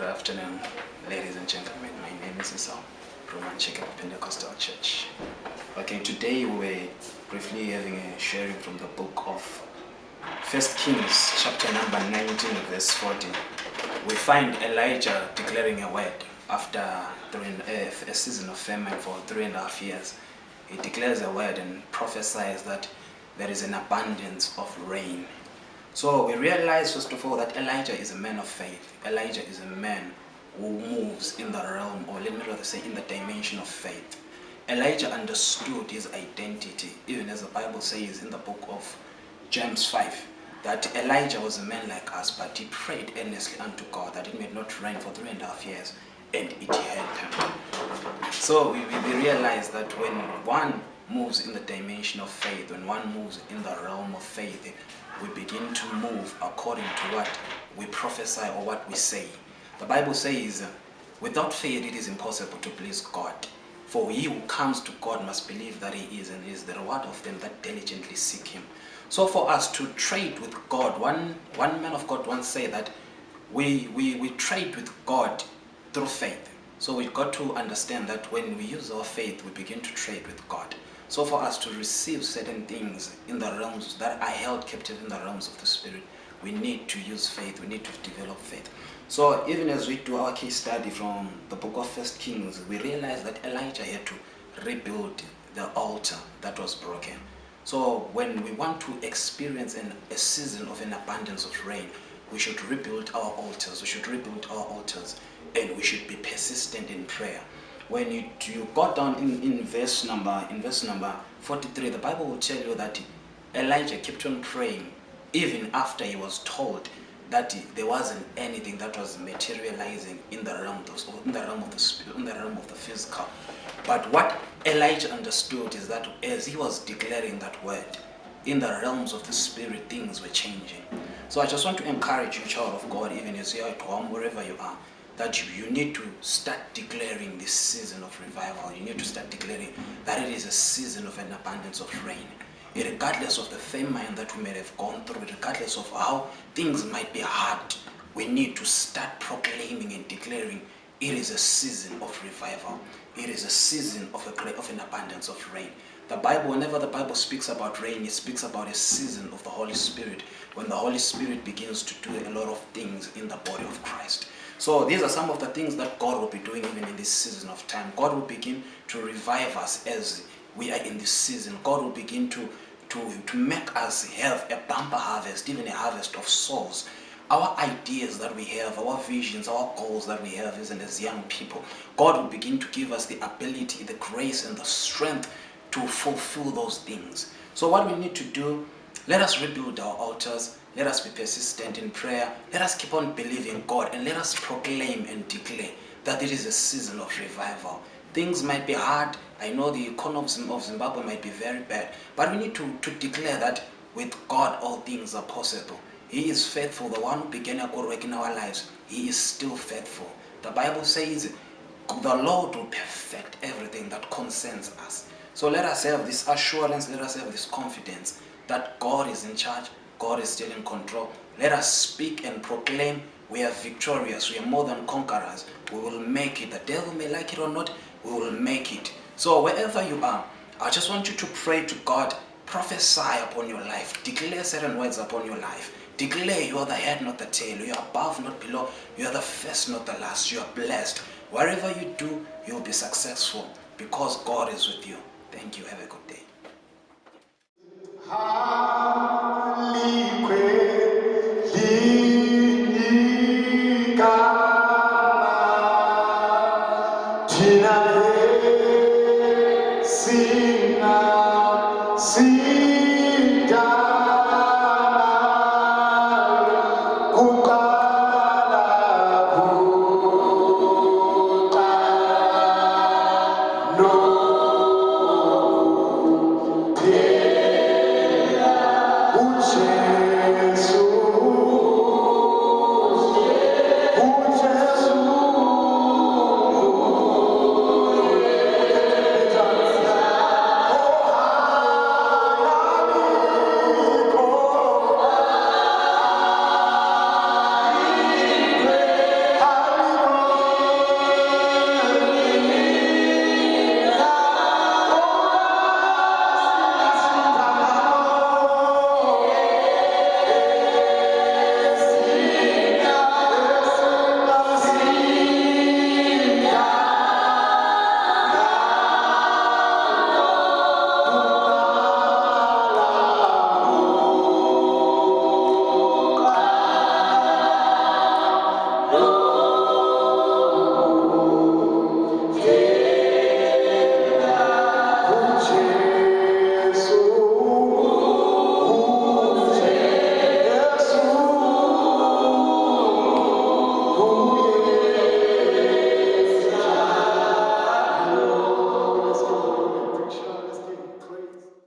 Good afternoon, ladies and gentlemen. My name is Esau from Pentecostal Church. Okay, today we're briefly having a sharing from the book of 1 Kings, chapter number 19, verse 14. We find Elijah declaring a word after a season of famine for 3.5 years. He declares a word and prophesies that there is an abundance of rain. So we realize, first of all, that Elijah is a man of faith. Elijah is a man who moves in the realm, or let me rather say, in the dimension of faith. Elijah understood his identity, even as the Bible says in the book of James 5, that Elijah was a man like us, but he prayed earnestly unto God that it may not rain for 3.5 years, and it helped him. So we realize that when one moves in the dimension of faith, when one moves in the realm of faith, we begin to move according to what we prophesy or what we say. The Bible says, without faith it is impossible to please God. For he who comes to God must believe that he is, and is the reward of them that diligently seek him. So for us to trade with God, one man of God once said that we trade with God through faith. So we've got to understand that when we use our faith, we begin to trade with God. So for us to receive certain things in the realms that are held captive in the realms of the Spirit, we need to use faith, we need to develop faith. So even as we do our case study from the book of 1 Kings, we realize that Elijah had to rebuild the altar that was broken. So when we want to experience a season of an abundance of rain, we should rebuild our altars, and we should be persistent in prayer. When you go down in verse number 43, the Bible will tell you that Elijah kept on praying even after he was told that there wasn't anything that was materializing in the realm of the spirit, in the realm of the physical. But what Elijah understood is that as he was declaring that word, in the realms of the spirit, things were changing. So I just want to encourage you, child of God, even as you are at home, wherever you are, that you need to start declaring this season of revival. You need to start declaring that it is a season of an abundance of rain. Regardless of the famine that we may have gone through, regardless of how things might be hard, we need to start proclaiming and declaring it is a season of revival. It is a season of an abundance of rain. The Bible, whenever the Bible speaks about rain, it speaks about a season of the Holy Spirit, when the Holy Spirit begins to do a lot of things in the body of Christ. So these are some of the things that God will be doing even in this season of time. God will begin to revive us as we are in this season. God will begin to make us have a bumper harvest, even a harvest of souls. Our ideas that we have, our visions, our goals that we have as young people, God will begin to give us the ability, the grace, and the strength to fulfill those things. So what we need to do, let us rebuild our altars. Let us be persistent in prayer. Let us keep on believing God, and let us proclaim and declare that it is a season of revival. Things might be hard. I know the economy of Zimbabwe might be very bad, but we need to declare that with God all things are possible. He is faithful. The one who began a good work in our lives, he is still faithful. The Bible says the Lord will perfect everything that concerns us. So let us have this assurance, let us have this confidence that God is in charge, God is still in control. Let us speak and proclaim we are victorious, we are more than conquerors. We will make it. The devil may like it or not, we will make it. So wherever you are, I just want you to pray to God, prophesy upon your life, declare certain words upon your life. Declare you are the head, not the tail. You are above, not below. You are the first, not the last. You are blessed. Wherever you do, you will be successful because God is with you. Thank you. Have a good day. Hallelujah.